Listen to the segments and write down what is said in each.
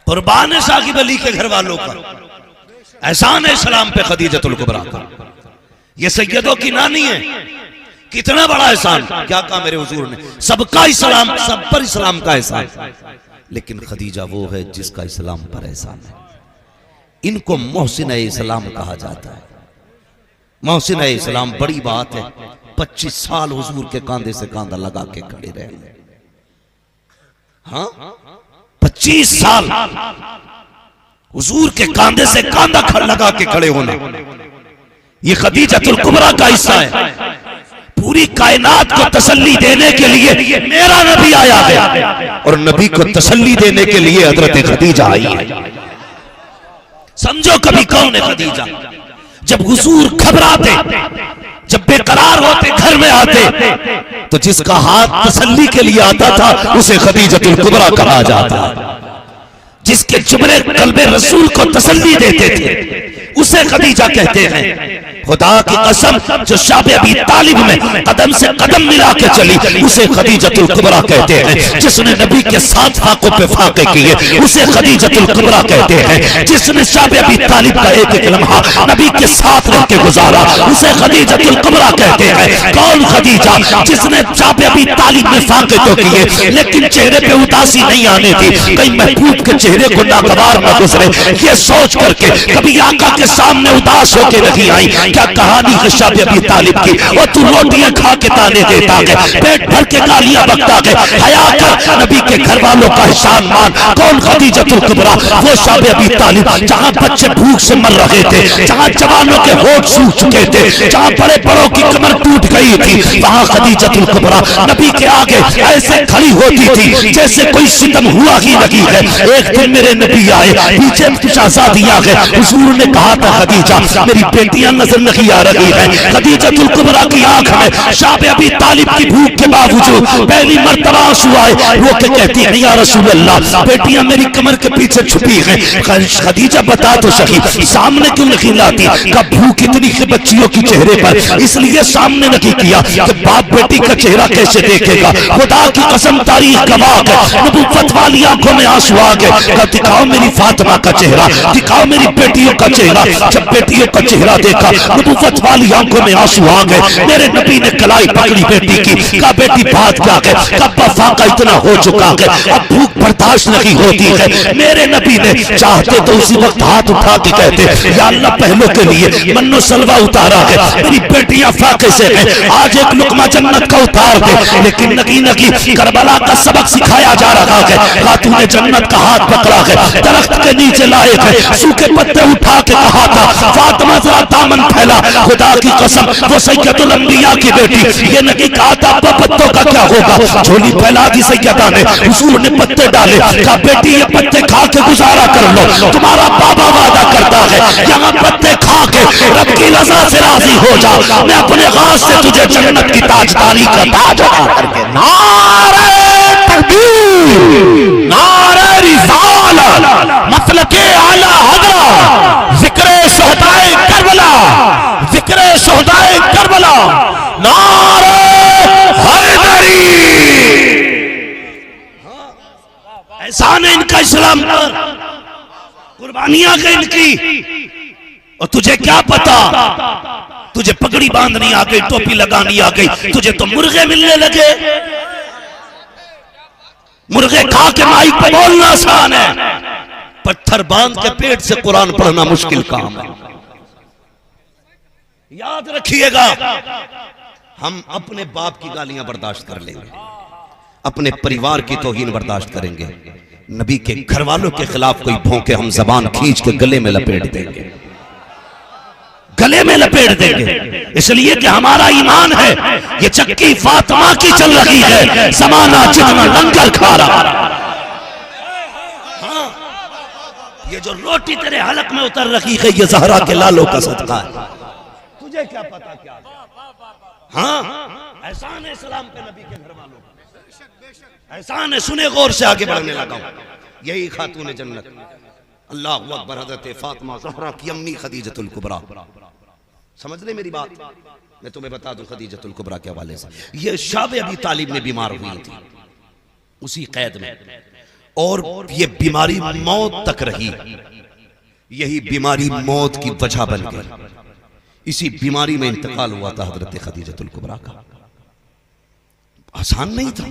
कुर्बान साकिब अली के घर वालों का एहसान है इस्लाम पे खदीजतुल कुबरा का। ये सैयदों की नानी है, कितना बड़ा एहसान। क्या कहा मेरे हुजूर ने, सबका इस्लाम, सब पर इस्लाम का एहसान, लेकिन खदीजा वो है जिसका इस्लाम पर एहसान है। इनको मोहसिन इस्लाम कहा जाता है। मोहसिन इस्लाम बड़ी बात है। 25 साल हुजूर के कांधे से कांधा लगा के खड़े रहे। हाँ 25 साल हुजूर के कांधे से कांधा लगा के खड़े होना, ये खदीजतुल कुबरा का हिस्सा है। पूरी कायनात को तसल्ली देने के लिए मेरा नबी आया है और नबी को तसल्ली देने के लिए हजरत खदीजा आई है। समझो कभी कौन है खदीजा। जब हुजूर घबराते, जब बेकरार होते, घर में आते, तो जिसका हाथ तसल्ली के लिए आता था उसे खदीजतुल कुबरा कहा जाता। जिसके जुमले कल्बे रसूल को तसल्ली देते थे उसे खदीजा कहते हैं। खुदा की कसम, जो शाबे अबी तालिब में कदम से कदम मिला के चली उसे खदीजतुल कुबरा कहते हैं। जिसने नबी के साथ फाकों पे फाके किए उसे खदीजतुल कुबरा कहते हैं। जिसने शाबे अबी तालिब का एक एक लम्हा नबी के साथ रह के गुजारा उसे खदीजतुल कुबरा कहते हैं। कौन खदीजा? जिसने शाबे अबी तालिब में फाके तो किए लेकिन चेहरे पे उदासी नहीं आने दी, कहीं महबूब के चेहरे को नागवार न गुजरे, ये सोच करके कभी आका के सामने उदास होके नहीं आई। क्या कहानी है शाबे अबी तालिब की। और तू रोटियां खा के ताने देता है, पेट भर के गालियां बकता है, हया कर, नबी के घर वालों का एहसान मान। कौन खदीजतुल कुबरा? वो शाबे अबी तालिब जहां बच्चे भूख से मर रहे थे, जहां जवानों के होठ सूख चुके थे, जहां बड़े बड़ों की कमर टूट गई थी, वहां खदीजतुल कुबरा नबी के आगे ऐसे खड़ी होती थी जैसे कोई सितम हुआ ही लगी है। एक दिन मेरे नबी आए, पीछे कुछ आजादियां गए। हुजूर ने कहा था खदीजा मेरी बेटियां नजर नहीं आ रही है। खदीजतुल कुबरा की आंख में शाबे अबी तालिब की भूख के बावजूद पहली मर्तबा आंसू आए। वो के कहती है या रसूल अल्लाह, बेटियां मेरी कमर के पीछे छुपी हैं। खदीजा बता तो सही सामने क्यों नहीं लाती? कब भूख इतनी है बच्चियों की चेहरे पर, इसलिए सामने नहीं किया कि बाप बेटी का चेहरा कैसे देखेगा। खुदा की कसम तारीख गवाह है, नबुव्वत वाली आंखों में आंसू आ गए। दिखाओ मेरी फातिमा का चेहरा, दिखाओ मेरी बेटियों का चेहरा। जब बेटियों का चेहरा देखा नबुव्वत वाली आंखों में आंसू आ गए। मेरे नबी ने कलाई पकड़ी बेटी की, कहा बेटी बात क्या है, कब फाका इतना हो चुका है, अब भूख बर्दाश्त नहीं होती है। मेरे नबी ने चाहते तो उसी वक्त हाथ उठा के कहते या अल्लाह पहलों के लिए मन्नो सलवा उतारा है, मेरी बेटियां फाके से हैं, आज एक लुकमा जन्नत का उतार दे। लेकिन नगी नगी करबला का सबक सिखाया जा रहा है। खातून ने जन्नत का हाथ पकड़ा है, दरख्त के नीचे लाए थे, सूखे पत्ते उठा के कहा था फातिमा जरा दामन फैला। खुदा की कसम वो सैयदुल अंबिया की बेटी, ये नहीं कहा था पत्तों का क्या होगा, झोली फैला दी सैयदा ने। हुजूर ने पत्ते डाले, कहा बेटी ये पत्ते खा के गुजारा कर लो, तुम्हारा बाबा वादा करता है यहाँ पत्ते खा के रब की रज़ा से राजी हो जाओ, मैं अपने हाथ से तुझे जन्नत की ताजदारी का ताज अता करके। नारे तकबीर, नारे रिसालत, मसलके आला हज़रत, ज़िक्रे शुहदाए करबला, ज़िक्रे शुहदाए करबला, नारे हैदरी। एहसान है इनका इस्लाम पर, कुर्बानियां गई इनकी। और तुझे क्या पता, तुझे पगड़ी बांधनी आ गई, टोपी लगानी आ गई, तुझे तो मुर्गे मिलने लगे। मुर्गे खा के माइक पे बोलना आसान है, पत्थर बांध के पेट से कुरान पढ़ना मुश्किल काम है। याद रखिएगा, हम अपने बाप की गालियां बर्दाश्त कर लेंगे, अपने परिवार की तौहीन बर्दाश्त करेंगे, नबी के घर वालों के खिलाफ कोई भौंके हम जबान खींच के गले में लपेट देंगे, गले में लपेट देंगे। इसलिए कि हमारा ईमान है ये चक्की फातिमा की चल रही है, समाना जितना लंगर खा रहा। हाँ, ये जो रोटी तेरे हलक में उतर रही है ये ज़हरा के लालों का सदका है। तुझे क्या पता क्या? हाँ, एहसान है सलाम पे नबी के घर वालों का, एहसान है। सुने गौर से, आगे बढ़ने लगा हूं। यही खातून जन्नत, अल्लाह अकबर, हज़रत फातिमा ज़हरा की अम्मी खदीजतुल कुबरा। समझ ले मेरी बात, मैं तुम्हें बता दूं खदीजतुल कुबरा के हवाले से। ये शाबे अबी तालिब में बीमार हुई थी उसी कैद में, और ये बीमारी मौत तक रही। यही बीमारी मौत की वजह बन गई। इसी बीमारी में इंतकाल हुआ था हजरत खदीजतुल कुबरा का। आसान नहीं था,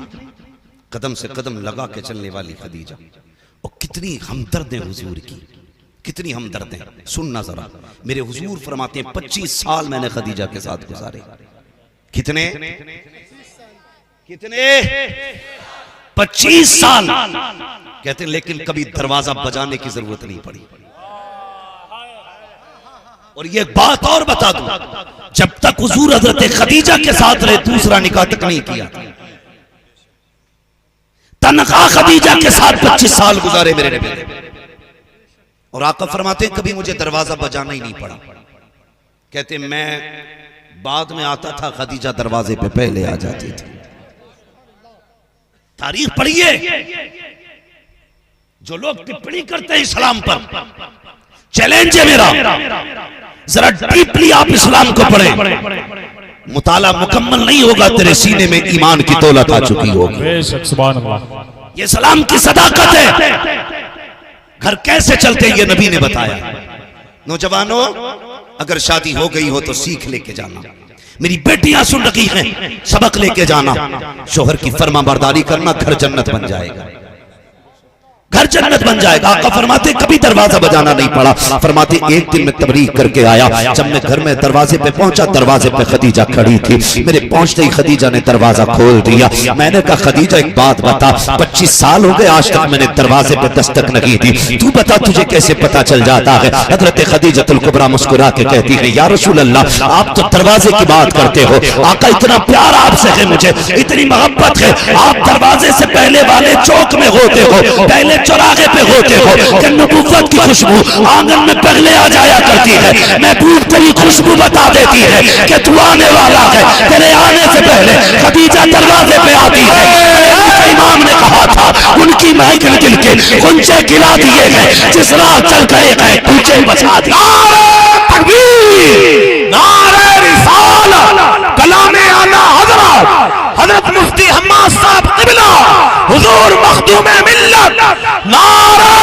कदम से कदम लगा के चलने वाली खदीजा। और कितनी हमदर्द है हुजूर की, कितनी हमदर्द है। सुनना जरा, मेरे हुजूर फरमाते हैं 25 साल मैंने खदीजा के साथ गुजारे। कितने कितने 25 साल। कहते हैं लेकिन कभी दरवाजा बजाने की जरूरत नहीं पड़ी। और ये बात और बता दूं, जब तक हुजूर हजरत खदीजा के साथ रहे दूसरा निकाह तक नहीं किया। तनखा खदीजा के साथ 25 साल गुजारे मेरे नबी। और आका फरमाते हैं कभी मुझे दरवाजा बजाना ही नहीं पड़ा। कहते मैं बाद में आता था, खदीजा दरवाजे पे पहले आ जाती थी। तारीख पढ़िए, जो लोग टिप्पणी करते हैं इस्लाम पर, चैलेंज है मेरा, जरा डीपली आप इस्लाम को पढ़ें। मुताला मुकम्मल नहीं होगा, तेरे सीने में ईमान की दौलत आ चुकी होगी। सुभान अल्लाह। ये सलाम की सदाकत है। घर कैसे चलते ये नबी ने बताया। नौजवानों, अगर शादी हो गई हो तो सीख लेके जाना। मेरी बेटियां सुन रही हैं, सबक लेके जाना। शोहर की फर्माबरदारी करना, घर जन्नत बन जाएगा, घर जन्नत बन जाएगा। आका फरमाते कभी दरवाजा बजाना नहीं पड़ा। फरमाते एक दिन मैं तबलीग करके आया, जब मैं घर में दरवाजे पे पहुंचा, दरवाजे पे खदीजा खड़ी थी। मेरे पहुंचते ही खदीजा ने दरवाजा खोल दिया। मैंने कहा खदीजा एक बात बता, 25 साल हो गए आज तक मैंने दरवाजे पे दस्तक नहीं दी, तू बता तुझे कैसे पता चल जाता है। हजरत खदीजतुल कुबरा मुस्कुरा के कहती है या रसूल अल्लाह, आप तो दरवाजे की बात करते हो, आका इतना प्यार आपसे है, मुझे इतनी मोहब्बत है, आप दरवाजे से पहले वाले चौक में होते हो, पहले चौराहे पे होते हो कि नबूवत की खुशबू आंगन में पहले आ जाया करती है। महबूब तेरी खुशबू बता देती है कि तू आने वाला है। तेरे आने से पहले खदीजा दरवाजे पे आती है। इमाम ने कहा था उनकी महक दिल के गुंजे गिला दिए गए, जिस राह चल गए गए पूछे बचा दिए। तकबीर, नारे रिसालत, कलामे आला हजरत हजरत मुफ्ती हम्माद साहब क़िबला हुजूर मखदूम मिल्लत, नारे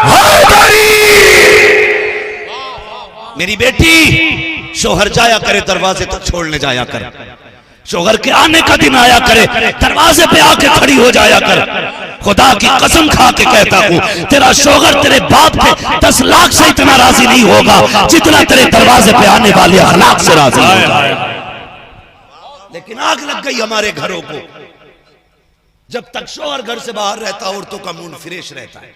हैदरी। मेरी बेटी, शोहर जाया करे दरवाजे तक छोड़ने जाया कर। शोहर के आने का दिन आया करे, दरवाजे पे आके खड़ी हो जाया कर। खुदा की कसम खा के कहता हूं, तेरा शोहर तेरे बाप के 10 लाख से इतना राजी नहीं होगा जितना तेरे दरवाजे पे आने वाले अखलाक से राजी होगा। लेकिन आग लग गई हमारे घरों को। जब तक शोहर घर से बाहर रहता, औरतों का मूड फ्रेश रहता है।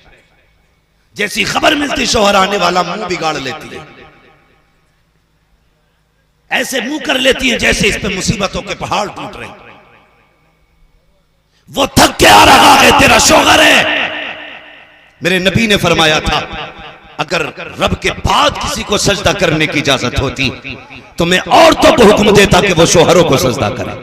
जैसी खबर मिलती शोहर आने वाला, मुंह बिगाड़ लेती है, ऐसे मुंह कर लेती है जैसे इस पे मुसीबतों के पहाड़ टूट रहे। वो थक के आ रहा है, तेरा शोहर है। मेरे नबी ने फरमाया था अगर रब के बाद किसी को सजदा करने की इजाजत होती तो मैं औरतों को हुक्म देता कि वो शोहरों को सजदा करें।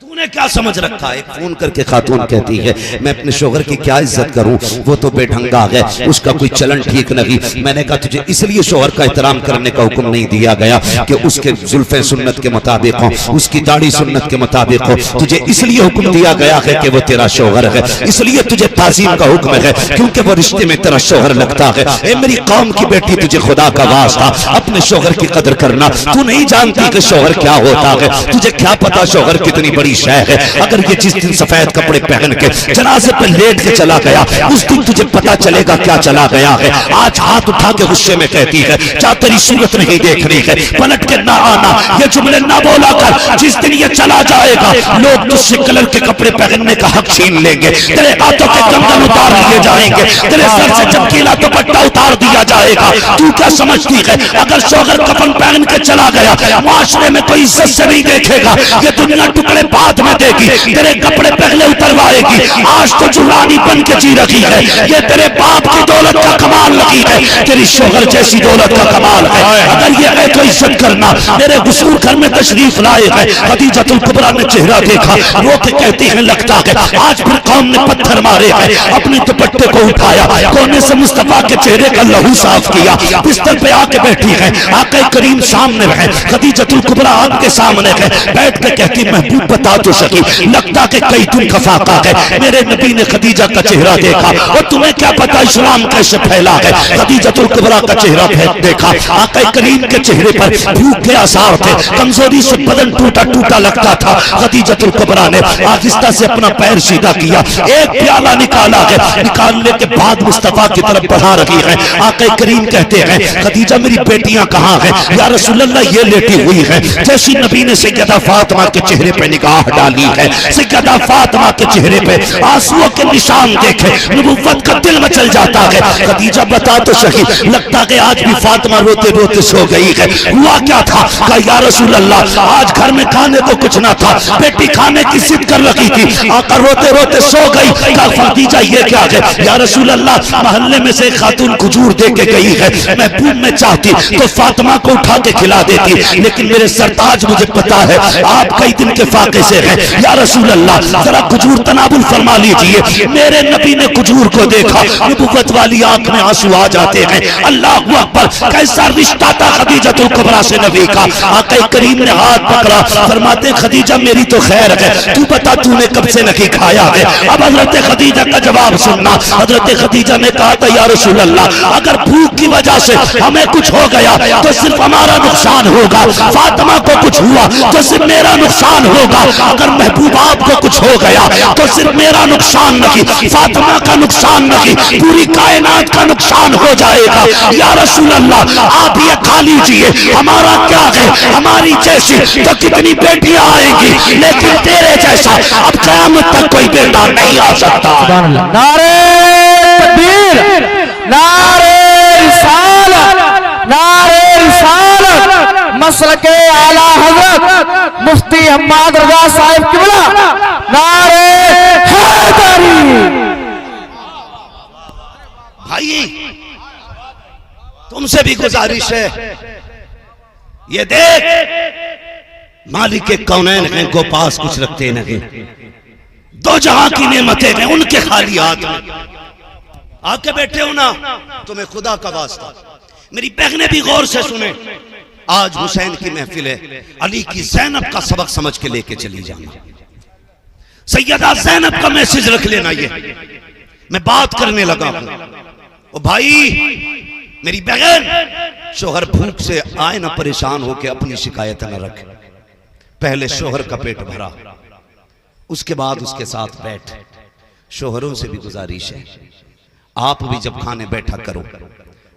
तूने क्या समझ रखा है? फोन करके खातून कहती है मैं अपने शोहर की क्या इज्जत करूं, वो तो बेढंगा है, उसका कोई चलन ठीक नहीं। मैंने कहा तुझे इसलिए शोहर का एहतराम करने का हुक्म नहीं दिया गया कि उसके जुल्फे सुन्नत के मुताबिक हो, उसकी दाढ़ी सुन्नत के मुताबिक हो। तुझे इसलिए हुक्म दिया गया है कि वो तेरा शोहर है, इसलिए तुझे ताज़ीम का हुक्म है क्योंकि वो रिश्ते में तेरा शोहर लगता है। ए मेरी कौम की बेटी, तुझे खुदा का वास्ता अपने शोहर की कदर करना। तू नहीं जानती कि शोहर क्या होता है, तुझे क्या पता शोहर कितनी बड़ी शय है। अगर ये जिस दिन सफेद कपड़े पहन के जनाजे पे लेट के चला गया, उस दिन तुझे पता चलेगा क्या चला गया है। आज हाथ उठा के गुस्से में कहती है क्या तेरी सूरत नहीं देखनी है, पलट के ना आना, ये जुमले ना बोला कर। जिस दिन ये चला जाएगा लोग तुझसे कलर के कपड़े पहनने का हक छीन लेंगे, तेरे हाथों के कंगन उतार लिए जाएंगे, तेरे सर से चमकीला दुपट्टा उतार दिया जाएगा। तू क्या समझती है अगर शोहर कफन पहन के चला गया, माशरे में कोई इज्जत से नहीं देखेगा, ये दुनिया टुकड़े बाद में देगी, तेरे कपड़े पहले उतरवाएगी। आज तो जुलानी बन के जी रही है, ये तेरे बाप की दौलत का कमाल लगी है, तेरी शोहर जैसी दौलत का कमाल है। अगर ये है तो इज्जत करना। मेरे हुजूर घर में तशरीफ लाए हैं, खदीजतुल कुबरा ने चेहरा देखा, रो के कहती है लगता है आज फिर कौम ने पत्थर मारे हैं। अपने दुपट्टे को उठाया, कोने से मुस्तफा के चेहरे का लहू साफ किया, बिस्तर पे आके बैठी है, आके करीम सामने है, खदीजतुल कुबरा आपके सामने है, बैठ के कहती महबूब बता तो सकी, लगता कि कई दिन का फाका है। मेरे नबी ने खदीजा का चेहरा देखा और तुम्हें क्या पता इस्लाम कैसे फैला है। खदीजतुल कुबरा का चेहरा देखा, आका करीम के चेहरे पर भूख के आसार थे, कमजोरी से बदन टूटा टूटा लगता था। खदीजतुल कुबरा ने आहिस्ता से अपना पैर सीधा किया, एक प्याला निकाला है, निकालने के बाद मुस्तफा की तरफ बढ़ा रही है। आका करीम कहते हैं खदीजा मेरी बेटियां कहाँ हैं? या रसूल अल्लाह ये लेटी हुई है। जैसी नबी ने सैयदा फातिमा के चेहरे पे निगाह डाली है, सैयदा फातिमा के चेहरे पे आंसुओं के निशान देखे नबुव्वत का दिल मचल जाता है। खदीजा बता तो सही, लगता कि आज भी फातिमा रोते रोते सो गई है। हुआ क्या था? कहा या रसूल अल्लाह आज घर में खाने तो कुछ ना था, बेटी खाने की जिद कर रही थी, आकर रोते रोते सो गई। कहा खदीजा ये क्या है? या रसूल अल्लाह मोहल्ले में से खातून खजूर दे के गई है, मैं भूख में चाहती तो फातिमा को उठा के खिला देती, लेकिन मेरे सरताज मुझे पता है आप कई दिन के फाके से हैं। या रसूल अल्लाह जरा खजूर तनाबुल फरमा लीजिए। मेरे नबी ने खजूर को देखा, नबुव्वत वाली आंख में आंसू आ जाते हैं। अल्लाह अकबर, कैसा रिश्ता था खदीजतुल कुबरा से नबी का। आका करीम ने हाथ पकड़ा, फरमाते खदीजा मेरी तो खैर है, तू बता तूने कब से नहीं खाया है? अब हजरत खदीजा का जवाब सुनना। हजरत खदीजा ने कहा था या रसूल अल्लाह अगर भूख की वजह से हमें कुछ हो गया तो सिर्फ हमारा नुकसान होगा, फातिमा को कुछ हुआ तो सिर्फ मेरा नुकसान होगा। अगर महबूब आपको कुछ हो गया तो सिर्फ मेरा नुकसान नहीं, फातिमा का नुकसान नहीं, पूरी कायनात का नुकसान हो जाएगा। या रसूल अल्लाह आप ये खा लीजिए, हमारा क्या है, हमारी जैसी तो कितनी बेटियां आएंगी, लेकिन तेरे जैसा अब क़यामत तक कोई बेटा नहीं आ सकता। नारे तकबीर, नारे रिसालत, नारे रिसालत, मसलके आला हजरत मुफ्ती हम्माद रजा साहिब किबला, नारे हैदरी। भाई तुमसे भी गुजारिश है, ये देख मालिक के कौनैन हैं, को पास कुछ रखते नहीं, दो जहां की नेमतें हैं उनके खाली हाथ में आके बैठे हो ना। तुम्हें खुदा का वास्ता मेरी बहनें भी गौर से सुने, आज हुसैन की महफिल है, अली की ज़ैनब का सबक समझ के लेके चली जाना। सैयदा ज़ैनब का मैसेज रख लेना। ये मैं बात करने लगा हूं। ओ भाई मेरी बहन, शोहर भूख से आए ना परेशान होके अपनी शिकायत न रखे, पहले शोहर का पेट भरा, उसके बाद उसके साथ बैठ। शोहरों से भी गुजारिश है, आप भी जब खाने बैठा करो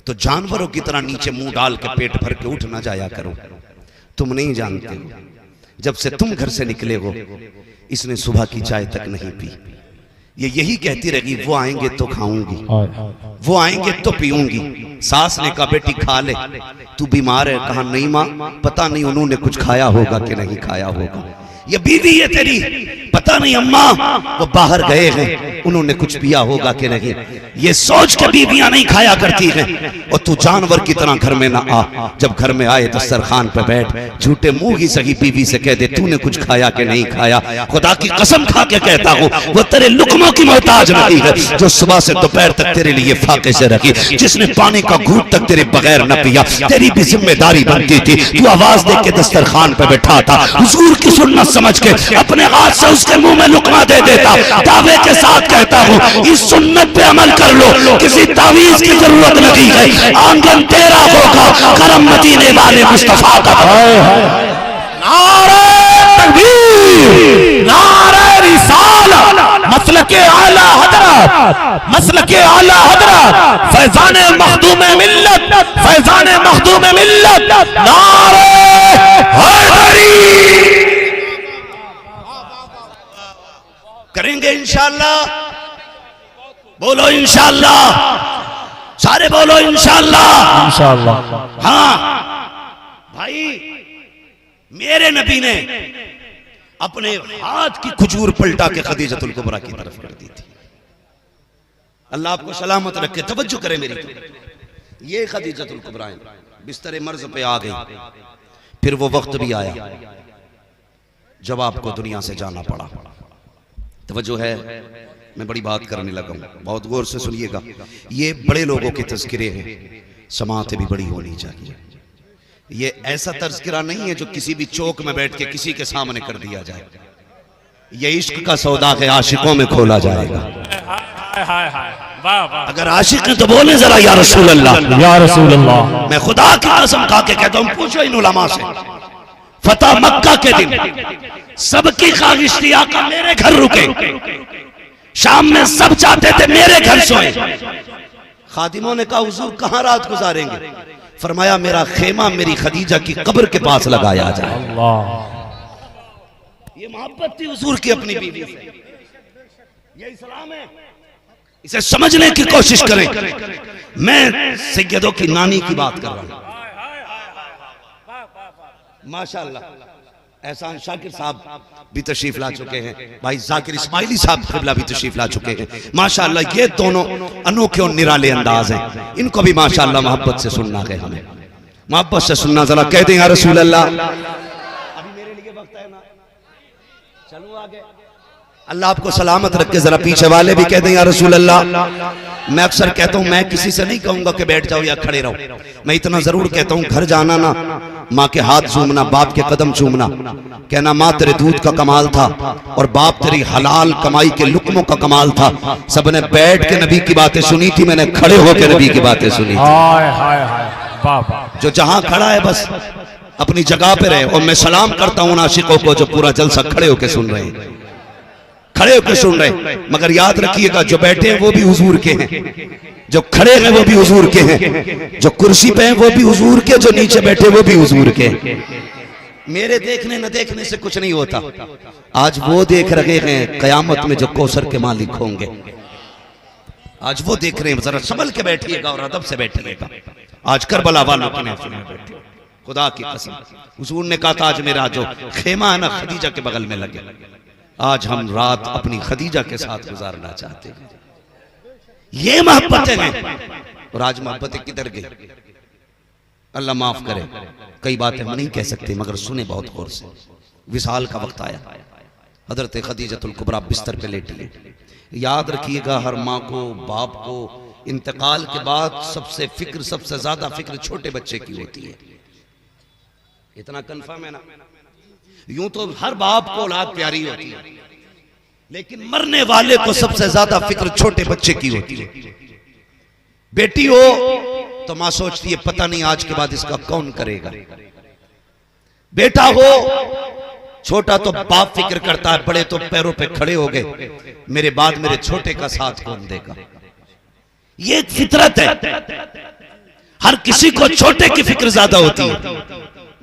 तो जानवरों की तरह नीचे मुंह डाल के पेट भर के उठ ना जाया करो। तुम नहीं जानते हो, जब से तुम घर से निकले हो इसने सुबह की चाय तक नहीं पी। ये यही कहती रही वो आएंगे तो खाऊंगी, वो आएंगे तो पीऊंगी। सास ने कहा बेटी खा ले, तू बीमार है। कहा नहीं माँ, पता नहीं उन्होंने कुछ खाया होगा कि नहीं खाया होगा। ये बीवी है तेरी, पता नहीं अम्मा वो बाहर गए हैं, उन्होंने कुछ पिया होगा कि नहीं। ये सोच के बीवियां नहीं खाया करती हैं। और तू जानवर की तरह घर में ना आ, जब घर में आए तो सरखान पे बैठ, झूठे मुंह ही सही बीवी से कह दे तूने कुछ खाया कि नहीं खाया। खुदा की कसम खा के कहता हूँ वो तेरे लुकमों की मोहताज नहीं है, जो सुबह से दोपहर तक तेरे लिए फाके से रखी, जिसने पानी का घूंट तक तेरे बगैर न पिया। तेरी भी जिम्मेदारी बनती थी, तू आवाज दे के दस्तरखान पे बैठा था, हुजूर की सुन्नत समझ के अपने हाथ से उसके मुंह में लुकमा दे देता। दावे के साथ कहता हूँ इस सुन्नत पे अमल कर लो, किसी तावीज की जरूरत नहीं है। आंगन तेरा होगा, करम मदीने वाले मुस्तफा का। नारे तकबीर, नारे रिसालत, मसलके आला हजरत, मसलके आला हजरत, फैजाने मखदूमे मिल्लत, फैजाने मखदूमे मिल्लत, नारे हैदरी। करेंगे इंशाअल्लाह, बोलो इंशाअल्लाह, सारे बोलो इंशाअल्लाह, इंशाअल्लाह। हाँ भाई, मेरे नबी ने अपने हाथ की खजूर पलटा के खदीजतुल कुबरा की तरफ कर दी थी। अल्लाह आपको सलामत रखे। तवज्जो करें मेरी, ये खदीजतुल कुबरा बिस्तर मर्ज पे आ गई। फिर वो वक्त भी आया जब आपको दुनिया से जाना पड़ा। तवज्जो है, मैं बड़ी बात करने लगा हूं, बहुत गौर से सुनिएगा। ये बड़े लोगों के तज़किरे हैं, समाअत भी बड़ी होनी चाहिए। ये ऐसा तज़किरा नहीं है जो किसी भी चौक में बैठ के किसी के सामने कर दिया जाए। ये इश्क का सौदा के आशिकों में खोला जाएगा। अगर आशिक हैं तो बोले जरा या रसूल अल्लाह, या रसूल अल्लाह। मैं खुदा की कसम खा के कहता हूं, पूछो इन उलमा से, फतह मक्का के दिन सबकी ख्वाहिश थी आका मेरे घर रुके, शाम में सब चाहते थे मेरे घर सोए। खादिमों ने कहा हुजूर कहां रात गुजारेंगे? फरमाया मेरा खेमा मेरी खदीजा की कब्र के पास लगाया जाए। ये मोहब्बत थी हुजूर की अपनी बीवी से। ये इस्लाम है, इसे समझने की कोशिश करें। मैं सैयदों की नानी की बात कर रहा हूं। माशाअल्लाह एहसान शाकिर साहब भी तशरीफ ला चुके हैं, भाई जाकिर इस्माइली साहब क़िबला भी तशरीफ ला चुके हैं। माशाअल्लाह ये दोनों अनोखे और निराले अंदाज हैं। इनको भी माशाअल्लाह मोहब्बत से सुनना है, हमें मोहब्बत से सुनना। जरा कह दें या रसूल अल्लाह। अभी मेरे लिए वक्त है ना, चलो आगे। अल्लाह आपको सलामत रखे। जरा पीछे वाले भी कह दें या रसूल अल्लाह। मैं अक्सर कहता हूं, मैं किसी से नहीं कहूंगा कि बैठ जाओ या खड़े रहो। मैं इतना जरूर कहता हूं, घर जाना ना माँ के हाथ चूमना, बाप के कदम चूमना, कहना माँ तेरे दूध का कमाल था और बाप तेरी हलाल कमाई के लुक्मों का कमाल था। सबने बैठ के नबी की बातें सुनी थी, मैंने खड़े होकर नबी की बातें सुनी थी। हाय हाय हाय। जो जहां खड़ा है बस अपनी जगह पे रहे। और मैं सलाम करता हूं उन आशिकों को जो पूरा जलसा खड़े होकर सुन रहे हैं, खड़े होकर सुन रहे। मगर याद रखिएगा जो बैठे हैं वो भी हुजूर के हैं, जो खड़े हैं वो भी हुजूर के हैं, जो कुर्सी पे हैं वो भी हुजूर के, जो नीचे बैठे वो भी हुजूर के। मेरे देखने न देखने से कुछ नहीं होता। आज वो देख रहे हैं कयामत में जो कौसर के मालिक होंगे, आज वो देख रहे हैं। जरा संभल के बैठिएगा और अदब से बैठिएगा। आज करबला वालों के महफिल में बैठे, खुदा की कसम हुजूर ने कहा था आज मेरा जो खेमा है ना खदीजा के बगल में लगे। आज हम रात अपनी खदीजा के साथ गुजारना चाहते हैं। ये मोहब्बतें हैं। और आज मोहब्बतें किधर गई? अल्लाह माफ करे, कई बातें हम नहीं कह सकते मगर सुने बहुत गौर से। विसाल का वक्त आया, हजरत खदीजतुल कुबरा बिस्तर पे लेटी है। याद रखिएगा हर माँ को बाप को इंतकाल के बाद सबसे फिक्र, सबसे ज्यादा फिक्र छोटे बच्चे की होती है। इतना कंफर्म है ना? यूं तो हर बाप को औलाद प्यारी होती है, लेकिन मरने वाले को सबसे ज्यादा फिक्र छोटे बच्चे की होती है। बेटी हो तो मां सोचती है पता नहीं आज के बाद इसका कौन करेगा। बेटा हो छोटा तो बाप फिक्र करता है, बड़े तो पैरों पे खड़े हो गए, मेरे बाद मेरे छोटे का साथ कौन देगा। ये एक फितरत है, हर किसी को छोटे की फिक्र ज्यादा होती है।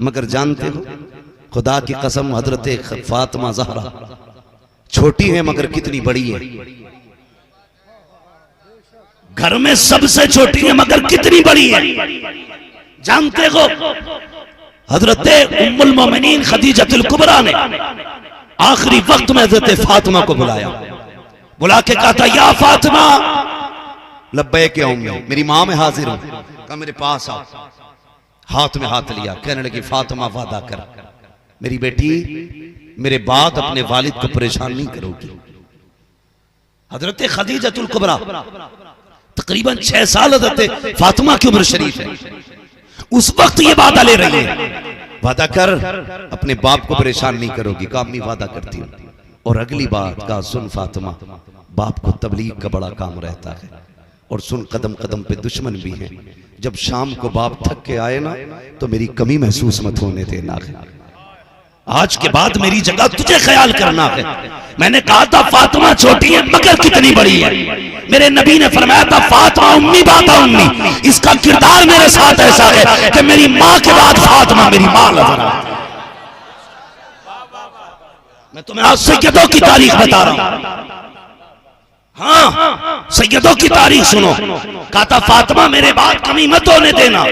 मगर जानते हो खुदा की कसम हजरत फातिमा ज़हरा छोटी है मगर कितनी बड़ी है। घर में सबसे छोटी है मगर कितनी बड़ी है। जानते हो हजरत उम्मुल मोमिनीन खदीजतुल कुबरा ने आखिरी वक्त में हजरत फातिमा को बुलाया, बुला के कहा था या फातिमा। लब्बैक या उम्मी, मेरी मां में हाजिर हूं। कहा मेरे पास आओ। हाथ में हाथ लिया, कहने लगी फातिमा वादा कर मेरी बेटी मेरे बाद अपने वालिद को परेशान नहीं करोगी। हजरत खदीजतुल कुबरा तकरीबन 6 साल हजरत फातिमा की उम्र शरीफ है, उस वक्त ये वादा ले रही है, वादा कर अपने बाप को परेशान नहीं करोगी। कहा अम्मी वादा करती हूँ। और अगली बात कहा सुन फातिमा, बाप को तबलीग का बड़ा काम रहता है, और सुन कदम कदम पे दुश्मन भी हैं। जब शाम को बाप थक के आए ना तो मेरी कमी महसूस मत होने देना है। आज के बाद मेरी जगह तुझे ख्याल करना है। मैंने कहा था फातिमा छोटी है मगर कितनी बड़ी है। मेरे नबी ने फरमाया था फातिमा उम्मी बाता उम्मी। इसका किरदार मेरे साथ ऐसा है कि मेरी माँ के बाद फातिमा मेरी माँ नजर आती है। मैं तुम्हें आज सैयदों की तारीख बता रहा हूं। हाँ सैयदों की तारीख सुनो। कहा था फातिमा मेरे बाद कमी मत होने देना।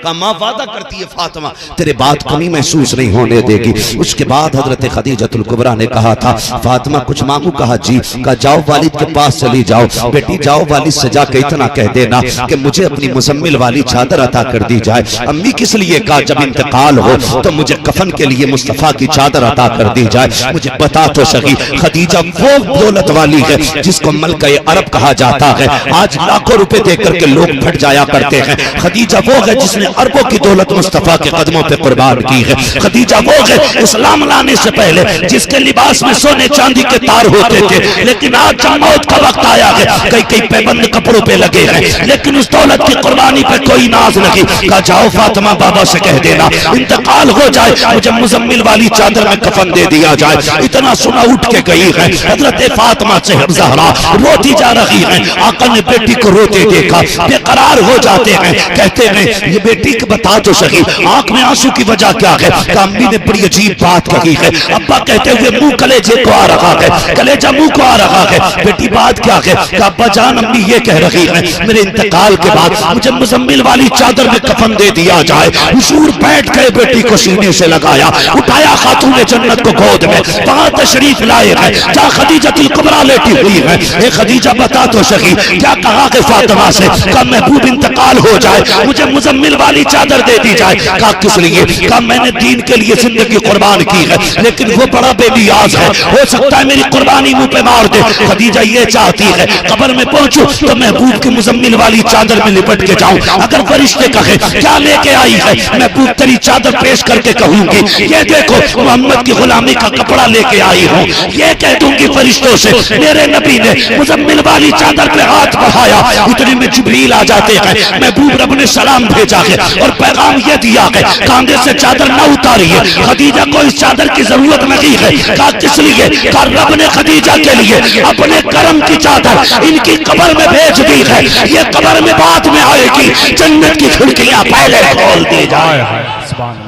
कहा माँ वादा करती है फातिमा तेरे बाद कमी महसूस नहीं होने देगी। उसके बाद हजरत खदीजतुल कुबरा ने कहा था फातिमा कुछ मांगू। कहा जी। कहा जाओ वालिद के पास चली जाओ। बेटी जाओ वालिद से जाकर इतना कह देना कि मुझे अपनी मुजम्मिल वाली चादर अता कर दी जाए। अम्मी किस लिए? कहा जब इंतकाल हो तो मुझे कफन के लिए मुस्तफा की चादर अता कर दी जाए। मुझे बता तो सही खदीजा वो दौलत वाली है जिसको मलका अरब कहा जाता है। आज लाखों रुपए देकर के लोग फट जाया करते हैं। खदीजा वो है जिसने अरबों की दौलत मुस्तफा के कदमों पे कुर्बान की है। खदीजा वो है इस्लाम लाने से पहले जिसके लिबास में सोने चांदी के तार होते थे, लेकिन आज जब मौत का वक्त आया है कई कई पैबंद कपड़ों पे लगे हैं, लेकिन उस दौलत की कुर्बानी पे कोई नाज नहीं। कहा जाओ फातिमा बाबा से कह देना इंतकाल हो जाए, मुझे मुजम्मिल वाली चादर में कफन दे दिया जाए। इतना सुना उठ के गई है हजरत फातिमा से ज़हरा रोती जा रही है। आका ने बेटी को रोते देखा, बेकरार हो जाते हैं, कहते हैं ये बेटी को बता तो सही आंख में आंसू की वजह क्या है। अम्मी ने बड़ी अजीब बात कही है। अब्बा कहते हुए मुंह कलेजे को आ रहा है, कलेजा मुंह को आ रहा है। बेटी बात क्या है? अब्बा जान अम्मी ये कह रही है मेरे इंतकाल के बाद मुझे मुजम्मिल वाली चादर में कफन दे दिया जाए। हुजूर बैठ गए, बेटी को सीने से लगाया, उठाया खातून जन्नत को गोद में, वहां तशरीफ लाए हैं जहां खदीजतुल कुबरा लेटी हुई है। ए खदीजा बता तो सही क्या कहा कि फातिमा से कब महबूब इंतकाल हो जाए मुझे मुजम्मिल वाली चादर दे दी जाए। कहा किस लिए? कहा मैंने दीन के लिए जिंदगी कुर्बान की है, लेकिन वो बड़ा बेनियाज है, हो सकता है मेरी कुर्बानी मुंह पे मार दे। खदीजा ये चाहती है कब्र में पहुंचूं तो महबूब की मुजम्मिल वाली चादर में लिपट के जाऊं। अगर फरिश्ते कहे क्या लेके आई है, महबूब तेरी चादर पेश करके कहूंगी ये देखो मोहम्मद की गुलामी का कपड़ा लेके आई हूं। ये कह दूंगी फरिश्तों से मेरे नबी ने मुजम्मिल वाली चादर पे हाथ बढ़ाया। इतने में जिब्रील आ जाते हैं, महबूब रब ने सलाम भेजा है और पैगाम ये दिया है कांधे से चादर न उतारिए, खदीजा को इस चादर की जरूरत नहीं है। कहा किस लिए? कहा रब ने खदीजा के लिए अपने करम की चादर इनकी कब्र में भेज दी है। ये कब्र में बाद में आएगी, जन्नत की खिड़कियां पहले खोल दी जाए।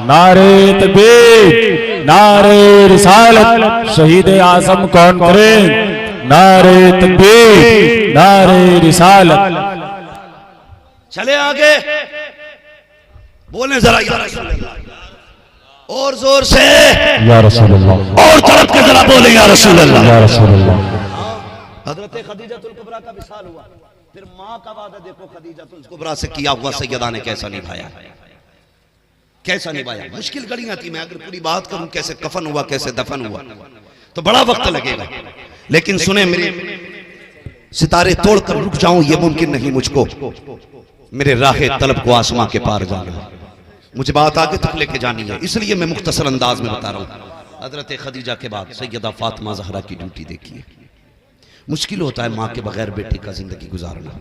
नारे तकबीर, नारे रिसालत, शहीद आजम कौन करे? नारे तकबीर, नारे रिसालत। चले आगे बोले जरा या रसूल अल्लाह, और जोर से या रसूल अल्लाह, और तरफ के जरा बोले या रसूल अल्लाह, या रसूल अल्लाह। हजरत खदीजतुल कुबरा का विसाल हुआ, फिर मां का वादा देखो खदीजतुल कुबरा से किया हुआ सैयदा ने कैसा निभाया, कैसा निभाया। मुश्किल घड़ियां थी, मैं अगर पूरी बात करूं कैसे कफन हुआ कैसे दफन हुआ तो बड़ा वक्त लगेगा, लेकिन सुने मेरे सितारे तोड़कर रुक जाऊं ये मुमकिन नहीं मुझको, मेरे राहे तलब को आसमां के पार जाना है, मुझे बात आगे तक लेके जानी है, इसलिए मैं मुख्तसर अंदाज में बता रहा हूं। हजरत खदीजा के बाद सैयदा फातिमा ज़हरा की ड्यूटी देखिए। मुश्किल होता है माँ के बगैर बेटी का जिंदगी गुजारना।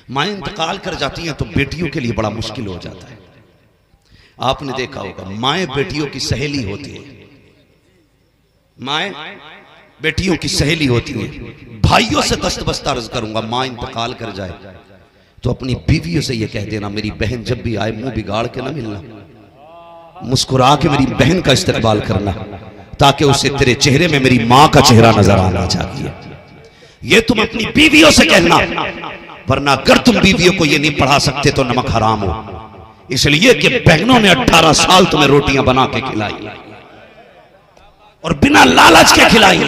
माँ इंतकाल कर जाती हैं तो बेटियों के लिए बड़ा मुश्किल हो जाता है। आपने देखा होगा माएँ बेटियों की सहेली होती है, माएँ बेटियों की सहेली होती है। भाइयों से दस्तबस्ता अर्ज करूंगा, माँ इंतकाल कर जाए तो अपनी बीवियों से ये कह देना मेरी बहन जब भी आए मुंह बिगाड़ के ना मिलना, मुस्कुरा के मेरी बहन का इस्तकबाल करना, ताकि उससे तेरे चेहरे में मेरी माँ का चेहरा नजर आना चाहिए। ये तुम अपनी बीवियों से कहना, वरना अगर तुम बीवियों को ये नहीं पढ़ा सकते तो नमक हराम हो। इसलिए कि बहनों ने 18 साल तुम्हें रोटियां बना के खिलाई और बिना लालच के खिलाई,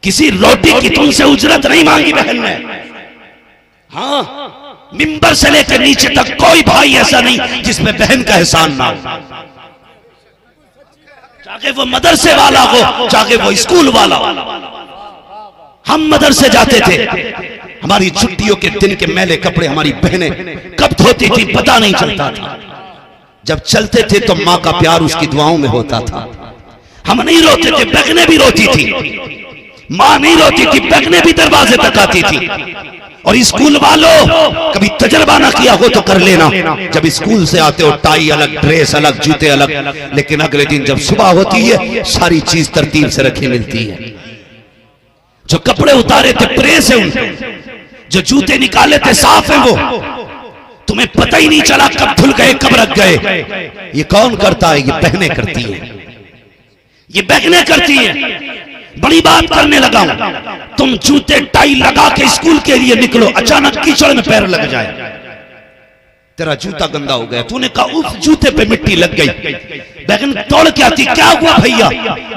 किसी रोटी की तुमसे उजरत नहीं मांगी बहन ने। हाँ, मिंबर से लेकर नीचे तक कोई भाई ऐसा नहीं जिसमें बहन का एहसान ना हो, चाहे वो मदरसे वाला हो चाहे वो स्कूल वाला हो। हम मदरसे जाते थे, हमारी छुट्टियों के दिन के मैले कपड़े हमारी बहनें कब धोती थी पता नहीं चलता था। जब चलते थे तो माँ का प्यार उसकी दुआओं में होता था। हम नहीं रोते थे, बहनें भी रोती थी। माँ नहीं रोती थी, बहनें भी दरवाजे तक आती थी। और स्कूल वालों कभी तजर्बा ना किया हो तो कर लेना, जब स्कूल से आते हो टाई अलग, ड्रेस अलग, जूते अलग, लेकिन अगले दिन जब सुबह होती है सारी चीज तरतीब से रखी मिलती है। जो कपड़े उतारे थे प्रेस है उनके, जो जूते निकाले थे साफ है वो, तुम्हें पता ही नहीं चला कब धुल गए कब रख गए। ये कौन करता है? ये बहनें करती हैं, ये बहनें करती हैं। बड़ी बात करने लगा हूं, तुम जूते टाई लगा के स्कूल के लिए निकलो, अचानक कीचड़ में पैर लग जाए, तेरा जूता गंदा हो गया, तूने कहा उफ जूते पे मिट्टी लग गई। बहन तोड़ के आती, क्या हुआ भैया?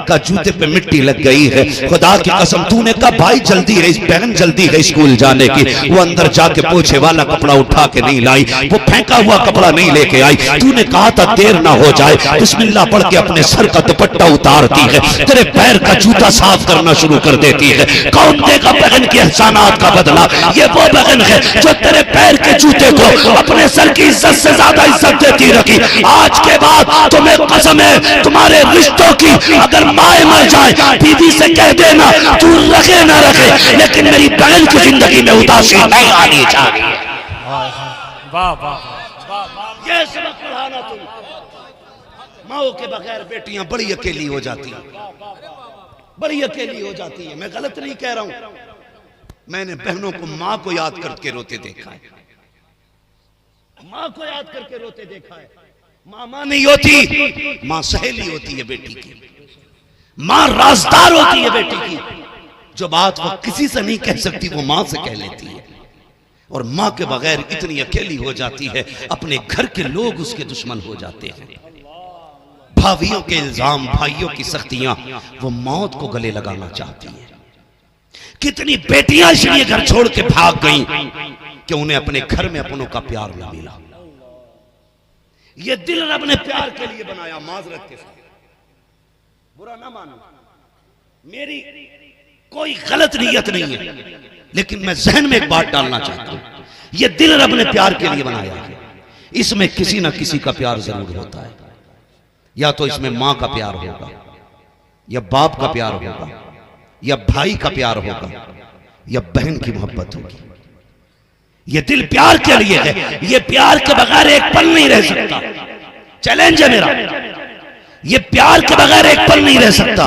का जूते पे मिट्टी लग गई है। खुदा की कसम, तूने कहा भाई जल्दी है, बहन जल्दी है स्कूल जाने की, वो अंदर जाके पोछे वाला कपड़ा उठा के नहीं लाई, वो फेंका हुआ कपड़ा नहीं लेके आई। तूने कहा था देर ना हो जाए, बिस्मिल्लाह पढ़ के अपने सर का दुपट्टा उतारती है, तेरे पैर का जूता साफ करना शुरू कर देती है। कौन देगा बहन के एहसानात का बदला? ये वो बहन है जो तेरे पैर के जूते को अपने सर की इज्जत से ज्यादा इज्जत देती रखी। आज के बाद तुम्हें कसम है तुम्हारे रिश्तों की, अगर माए मर जाए बीवी से कह देना तू रखे ना रखे, लेकिन मेरी बहन की जिंदगी में उदासी नहीं आनी चाहिए। वाह वाह, ये सबक पढ़ाना तुम। माओ के बगैर बेटियां बड़ी अकेली हो जाती हैं, बड़ी अकेली हो जाती है। मैं गलत नहीं कह रहा हूं, मैंने बहनों को मां को याद करके रोते देखा है, मां को याद करके रोते देखा है। मां नहीं होती, मां सहेली होती है बेटी की, मां राजदार होती है बेटी की। जो बात वो किसी से नहीं कह सकती वो मां से कह लेती है। और मां के बगैर इतनी अकेली हो जाती है, अपने घर के लोग उसके दुश्मन हो जाते हैं। भाइयों के इल्जाम, भाइयों की सख्तियां, वो मौत को गले लगाना चाहती है। कितनी बेटियां इसलिए घर छोड़ के भाग गईं कि उन्हें अपने घर में अपनों का प्यार न मिला। ये दिल रब ने प्यार के लिए बनाया, माजरत के साथ, बुरा ना मानो, मेरी कोई गलत नीयत नहीं है, लेकिन मैं जहन में एक बात डालना चाहता हूं। ये दिल रब ने प्यार के लिए बनाया है, इसमें किसी ना किसी का प्यार जरूर होता है। या तो इसमें मां का प्यार होगा, या बाप का प्यार होगा, या भाई का प्यार होगा, या बहन की मोहब्बत होगी। ये दिल प्यार के लिए है, ये प्यार के बगैर एक पल नहीं रह सकता। चैलेंज है मेरा, ये प्यार के बगैर एक पल नहीं रह सकता।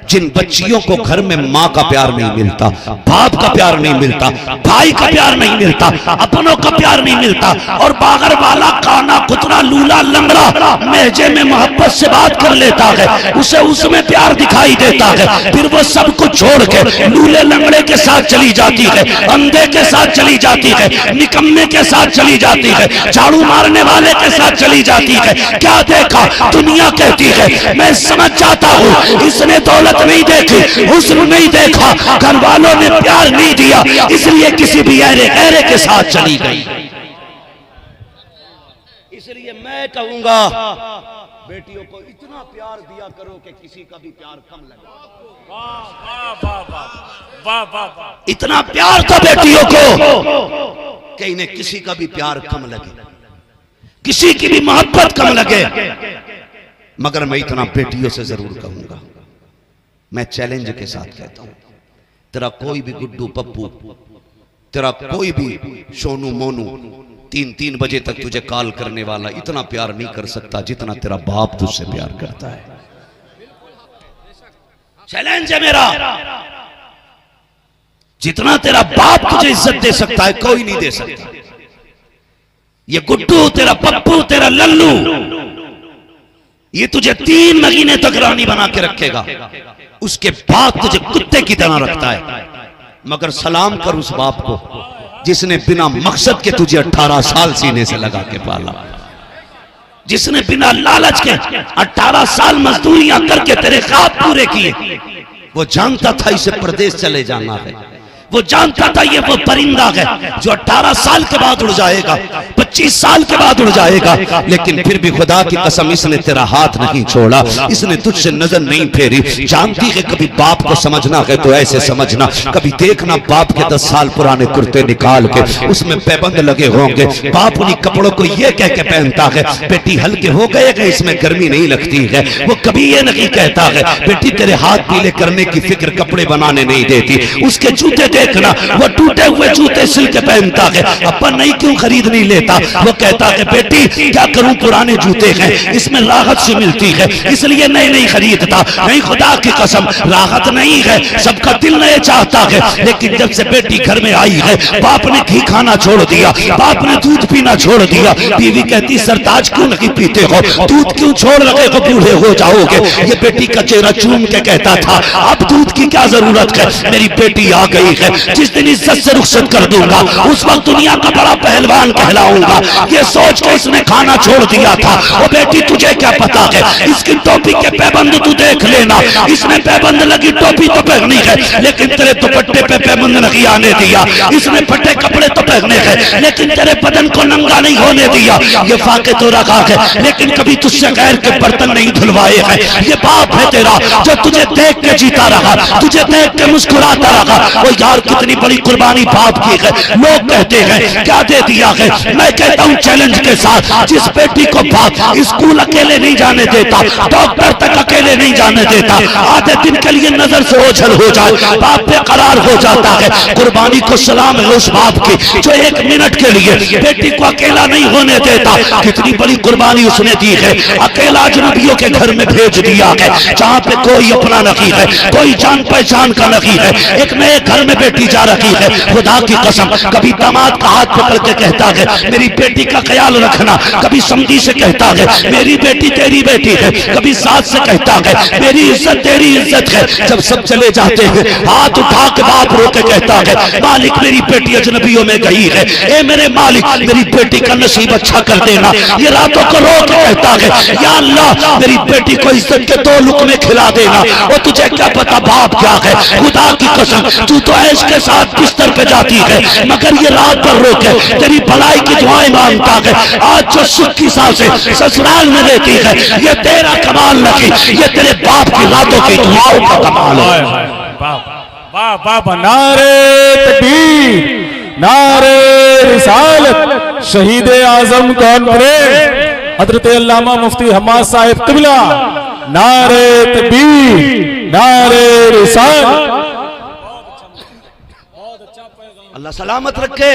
जिन बच्चियों को घर में मां का प्यार नहीं मिलता, बाप का प्यार नहीं मिलता, भाई का प्यार नहीं मिलता, अपनों का प्यार नहीं मिलता, और बागर वाला काना कुतरा लूला लंगड़ा महजे में मोहब्बत से बात कर लेता है, उसे उसमें प्यार दिखाई देता है, फिर वो सब कुछ छोड़ के लूले लंगड़े के साथ चली जाती है, अंधे के साथ चली जाती है, निकम्मे के साथ चली जाती है, झाड़ू मारने वाले के साथ चली जाती है। क्या देखा? दुनिया कहती है। मैं समझ जाता हूं, इसने दौलत नहीं देखी, हुस्न नहीं देखा, घर वालों ने प्यार नहीं दिया, इसलिए किसी भी ऐरे के साथ चली गई। इसलिए मैं कहूंगा बेटियों को इतना प्यार दिया करो कि किसी का भी प्यार कम लगे। इतना प्यार तो बेटियों को कि इन्हें किसी का भी प्यार कम लगे, किसी की भी मोहब्बत कम लगे। मगर मैं इतना बेटियों से जरूर कहूंगा, मैं चैलेंज के साथ कहता हूं, तेरा कोई भी गुड्डू पप्पू, तेरा कोई भी सोनू मोनू 3-3 बजे तक तुझे कॉल करने वाला इतना प्यार नहीं कर सकता जितना तेरा बाप तुझसे प्यार करता है। चैलेंज है मेरा, जितना तेरा बाप तुझे इज्जत दे सकता है कोई नहीं दे सकता। ये गुड्डू, तेरा पप्पू, तेरा लल्लू, ये तुझे 3 महीने तक रानी बना के रखेगा, उसके बाद तुझे कुत्ते की तरह रखता है। मगर सलाम कर उस बाप को जिसने बिना मकसद के तुझे 18 साल सीने से लगा के पाला, जिसने बिना लालच के 18 साल मजदूरियां करके तेरे ख्वाब पूरे किए। वो जानता था इसे प्रदेश चले जाना है, वो जानता था ये वो परिंदा है जो 18 साल के बाद उड़ जाएगा, 25 साल के बाद उड़ जाएगा, लेकिन फिर भी खुदा की कसम इसने तेरा हाथ नहीं छोड़ा, इसने तुझसे नजर नहीं फेरी। जानती है कभी बाप को समझना है तो ऐसे समझना, कभी देखना बाप के 10 साल पुराने कुर्ते निकाल के उसमें पैबंद लगे होंगे, बाप उन्हीं कपड़ों को ये कह के पहनता है बेटी हल्के हो गए, इसमें गर्मी नहीं लगती है। वो कभी ये नहीं कहता है बेटी तेरे हाथ पीले करने की फिक्र कपड़े बनाने नहीं देती। उसके जूते देखना, वो टूटे हुए जूते सिल के पहनता है, अपा नहीं क्यों खरीद नहीं लेता। वो कहता है बेटी क्या करूं पुराने जूते हैं, इसमें राहत से मिलती है इसलिए नए नहीं खरीदता। नहीं, खुदा की कसम राहत नहीं है, सबका दिल नए चाहता है। लेकिन जब से बेटी घर में आई है बाप ने घी खाना छोड़ दिया, बाप ने दूध पीना छोड़ दिया। बीवी कहती सरताज क्यों नहीं पीते हो, दूध क्यों छोड़ रहे हो, बूढ़े हो जाओगे। ये बेटी का चेहरा चूम के कहता था अब दूध की क्या जरूरत है, मेरी बेटी आ गई है, जिस दिन इज्जत से रुखसत कर दूंगा उस वक्त दुनिया का बड़ा पहलवान कहलाऊंगा। ये सोच के इसने खाना छोड़ दिया था। वो बेटी तुझे क्या पता है, इसकी टोपी के पैबंद तू देख लेना, इसने पैबंद लगी टोपी तो पहनी है लेकिन तेरे दुपट्टे पे पैबंद नहीं आने दिया। इसने फटे कपड़े तो पहने हैं लेकिन तेरे बदन को नंगा नहीं होने दिया। ये फाके तो रखा है लेकिन कभी तुझसे गैर के बर्तन नहीं धुलवाए हैं। ये बाप है तेरा जो तुझे देख के जीता रहा, तुझे देख के मुस्कुराता रहा। वो यार कितनी बड़ी कुर्बानी बाप की है। लोग कहते हैं क्या दे दिया है, मैं कहता हूँ चैलेंज के साथ, जिस बेटी को बाप स्कूल अकेले नहीं जाने देता, डॉक्टर तक अकेले नहीं जाने देता, आधे दिन के लिए नजर से ओझल हो जाए, बाप बेकरार हो जाता है, कुर्बानी को सलाम है उस बाप की जो 1 मिनट के लिए बेटी को अकेला नहीं होने देता। कितनी बड़ी कुर्बानी उसने दी है, अकेला अजनबियों के घर में भेज दिया है, जहाँ पे कोई अपना नहीं है, कोई जान पहचान का नहीं है, एक नए घर में बेटी जा रही है। खुदा की कसम, कभी दामाद का हाथ पकड़ के कहता है मेरी बेटी का ख्याल रखना, कभी समझी से कहता है मेरी बेटी तेरी बेटी है, कभी सास से कहता है मेरी इज्जत तेरी इज्जत है। जब सब चले जाते हैं हाथ उठा के बाप रो के कहता है मालिक मेरी बेटी अजनबियों में गई है, ए मेरे मालिक मेरी बेटी का नसीब अच्छा कर देना। ये रातों को रो के कहता है या अल्लाह मेरी बेटी को इज्जत के 2 लुक़मे खिला देना। और तुझे क्या पता बाप क्या है, खुदा की कसम तू तो ऐश के साथ बिस्तर पे जाती है, मगर ये रात भर रो के तेरी भलाई की दुआएं मांगता है। आज जो सुख की सांसें ससुराल में लेती है, ये तेरा कमाल नहीं, ये तेरे बाप की रातों की दुआओं का कमाल है। वाह वाह, नारे तकबीर, नारे रिसालत, शहीद आजम कॉन्फ्रेंस हजरत अल्लामा मुफ्ती हम्माद साहिब किबला, नारे तकबीर, नारे रिसालत। अल्लाह सलामत रखे।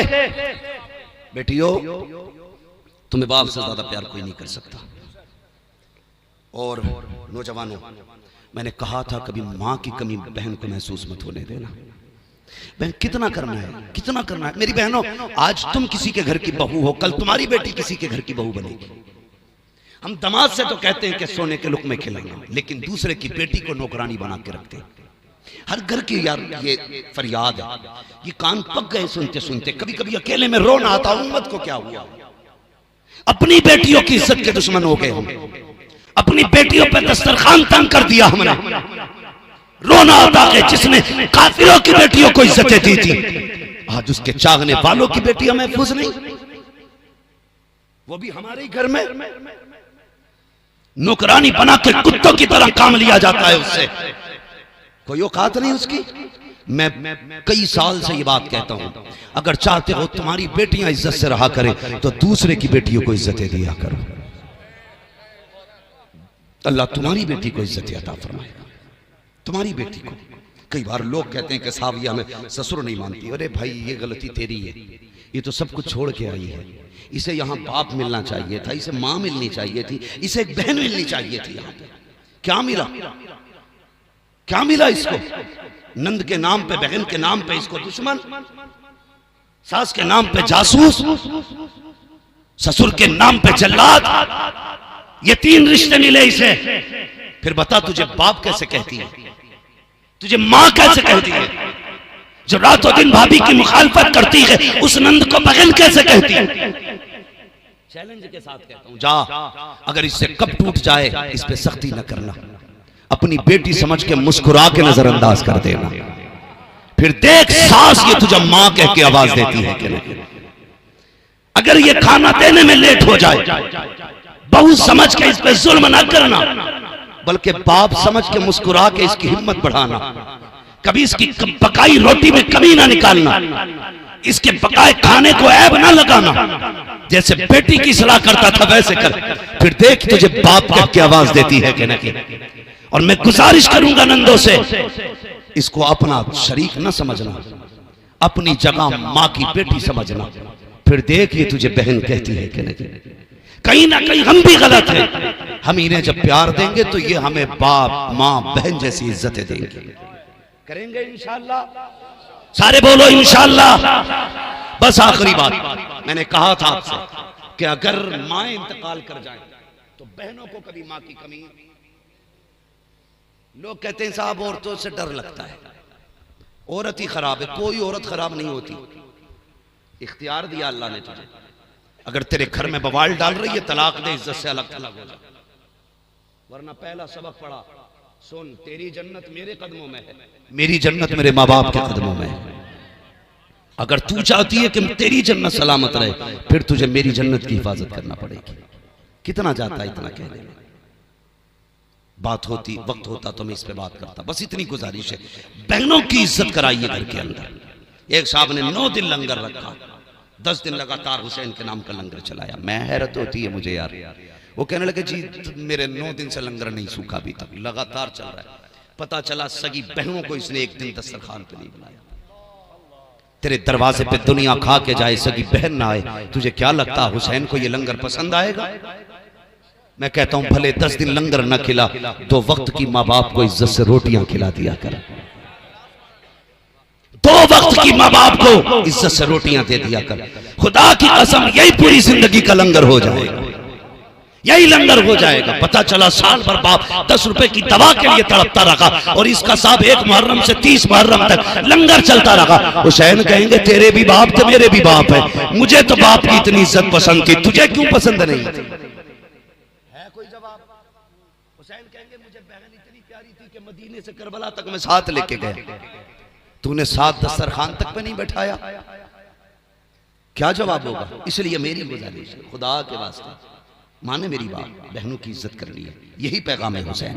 बेटियों तुम्हें बाप से ज्यादा प्यार कोई नहीं कर सकता। और नौजवानों, मैंने कहा था कभी माँ की कमी बहन को महसूस मत होने देना। बहन कितना करना है, कितना करना है। मेरी बहनों, आज तुम किसी के घर की बहू हो, कल तुम्हारी बेटी किसी के घर की बहू बनेगी। हम दामाद से तो कहते हैं कि सोने के लुक़मे खिलाना, लेकिन दूसरे की बेटी को नौकरानी बना के रखते हैं। हर घर की यार ये फरियाद है, ये कान पक गए सुनते सुनते। कभी कभी अकेले में रोना आता, उम्मत को क्या हुआ, अपनी बेटियों की इज्जत के दुश्मन हो गए हम, अपनी बेटियों पर दस्तरखान तंग कर दिया हमने। रोना आता है जिसने काफिरों की बेटियों को इज्जतें दी थी, आज उसके चाहने वालों की बेटियां महफूज नहीं, वो भी हमारे ही घर में नौकरानी बना के कुत्तों की तरह काम लिया जाता है, उससे कोई औकात नहीं उसकी। मैं कई साल से ये बात कहता हूं, अगर चाहते हो तुम्हारी बेटियां इज्जत से रहा करें तो दूसरे की बेटियों को इज्जतें दिया करो। अल्लाह तुम्हारी बेटी को इज्जत अता फरमाएगा, तुम्हारी बेटी को। कई बार लोग कहते हैं कि साहब ये हमें ससुर नहीं मानती। अरे भाई ये गलती तेरी है, ये तो सब कुछ छोड़ के आई है। इसे यहाँ बाप मिलना चाहिए था, इसे माँ मिलनी चाहिए थी, इसे एक बहन मिलनी चाहिए थी। यहाँ पे क्या मिला, क्या मिला इसको? नंद के नाम पे, बहन के नाम पे इसको दुश्मन, सास के नाम पे जासूस, ससुर के नाम पे जल्लाद। ये 3 रिश्ते मिले इसे। फिर बता तुझे बाप कैसे कहती है, तुझे मां कैसे कहती है? जो रातों दिन भाभी की मुखालफत करती है, उस नंद को बहन कैसे कहती है? चैलेंज के साथ कहता हूं, जा अगर इससे कब टूट जाए इस पे सख्ती न करना, अपनी बेटी समझ के मुस्कुरा के नजरअंदाज कर देना। फिर देख सास ये तुझे मां कह के आवाज देती है कि नहीं। अगर ये खाना देने में लेट हो जाए, बहू समझ के इस पे जुल्म ना करना, बल्कि बाप समझ के मुस्कुरा के इसकी हिम्मत बढ़ाना। कभी इसकी पकाई रोटी में कमी ना निकालना, इसके पकाए खाने को ऐब ना लगाना। जैसे बेटी की सलाह करता था वैसे कर। फिर देख तुझे बाप कह के आवाज देती है कि नहीं। और मैं गुजारिश करूंगा नंदों से, इसको अपना शरीक न समझना, अपनी जगह मां की बेटी समझना। फिर देख ये तुझे बहन कहती है कि नहीं। कहीं ना कहीं हम भी गलत हैं। हम इन्हें जब प्यार देंगे तो ये हमें बाप मां बहन जैसी इज्जतें देंगे। करेंगे इंशाअल्लाह, सारे बोलो इंशाअल्लाह। बस आखिरी बात, मैंने कहा था आपसे कि अगर मां इंतकाल कर जाए तो बहनों को कभी मां की कमी। लोग कहते हैं साहब औरतों से डर लगता है, औरत ही खराब है। कोई औरत खराब नहीं होती, इख्तियार दिया अल्लाह ने तुझे। अगर तेरे घर में बवाल डाल रही है, तलाक दे, इज्जत से अलग थलग हो जा। वरना पहला सबक पढ़ा, सुन, तेरी जन्नत मेरे कदमों में है, मेरी जन्नत मेरे माँ बाप के कदमों में है। अगर तू चाहती है कि तेरी जन्नत सलामत रहे, फिर तुझे मेरी जन्नत की हिफाजत करना पड़ेगी। कितना जाता है इतना कहने में, बात होती, वक्त होता तो मैं इस पे बात करता। बस इतनी गुजारिश है, बहनों की इज्जत कराइए घर के अंदर। एक साहब ने 9 दिन लंगर रखा, 10 दिन लगातार हुसैन के नाम का लंगर चलाया। मैं हैरत होती है मुझे यार, वो कहने लगे जी मेरे 9 दिन से लंगर नहीं सूखा अभी तक, लगातार चल रहा है। पता चला सगी बहनों को इसने एक दिन दस्तरखान पे नहीं बुलाया। तेरे दरवाजे पे दुनिया खा के जाए, सगी बहन ना आए, तुझे क्या लगता हुसैन को ये लंगर पसंद आएगा? मैं कहता हूं भले 10 दिन लंगर न खिला, 2 वक्त की माँ बाप को इज्जत से रोटियां खिला दिया कर। 2 वक्त की माँ बाप को इज्जत से रोटियां दे दिया कर। खुदा की कसम यही पूरी जिंदगी का लंगर हो जाएगा, यही लंगर हो जाएगा। पता चला साल भर बाप 10 रुपए की दवा के लिए तड़पता रहा और इसका साहब 1 मुहर्रम से 30 मुहर्रम तक लंगर चलता रहा। हुसैन कहेंगे तेरे भी बाप थे मेरे भी बाप है, मुझे तो बाप की इतनी इज्जत पसंद थी, तुझे क्यों पसंद नहीं है कोई जवाब? हुसैन कहेंगे मुझे बहन इतनी प्यारी थी कि मदीने से करबला तक मैं साथ लेके गया, तूने साथ दस्तरखान तक पे नहीं बैठाया, क्या जवाब होगा? इसलिए मेरी गुजारिश खुदा के वास्ते माने मेरी बात, बहनों की इज्जत करनी है, यही पैगाम है हुसैन।